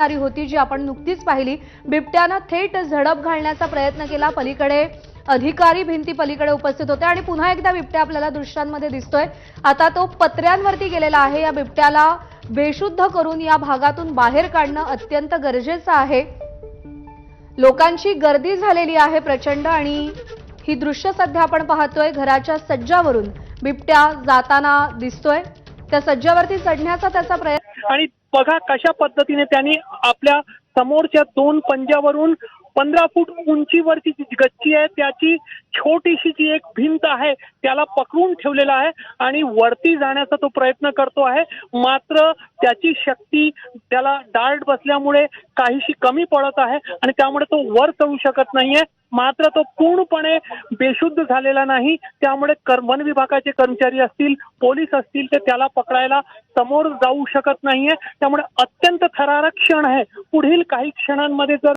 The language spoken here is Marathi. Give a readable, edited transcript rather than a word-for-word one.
होती जी आपण नुकतीच पाहिली। बिबट्याने थेट झडप घालण्याचा प्रयत्न केला। पलीकडे अधिकारी भिंती पलीकडे उपस्थित होते आणि पुन्हा एकदा बिबट्या आपल्याला दृश्यांमध्ये दिसतोय। आता तो पत्र्यांवरती गेलेला आहे। या बिबट्याला बेशुद्ध करून या भागातून बाहेर काढणं अत्यंत गरजेचं आहे। लोकांची गर्दी झालेली आहे प्रचंड आणि ही दृश्य सध्या आपण पाहतोय। घराच्या सज्जावरून बिबट्या जाताना दिसतोय। त्या सज्जावरती चढण्याचा त्याचा प्रयत्न आणि बघा कशा पद्धतीने त्यांनी आपल्या समोरच्या दोन पंजावरून 15 फूट उंचीवरची जी गच्ची आहे त्याची छोटीशी जी एक भिंत आहे त्याला पकडून ठेवलेला आहे आणि वरती जाण्याचा तो प्रयत्न करतो आहे। मात्र त्याची शक्ती त्याला डार्ट बसल्यामुळे काहीशी कमी पडत आहे आणि त्यामुळे तो वर चढू शकत नाहीये। मात्र तो पूर्णपणे बेशुद्ध झालेला नाही। त्यामुळे वन विभागाचे कर्मचारी असतील, पोलीस असतील ते त्याला पकडायला समोर जाऊ शकत नाहीये। त्यामुळे अत्यंत थरारक क्षण आहे। पुढील काही क्षणांमध्ये जर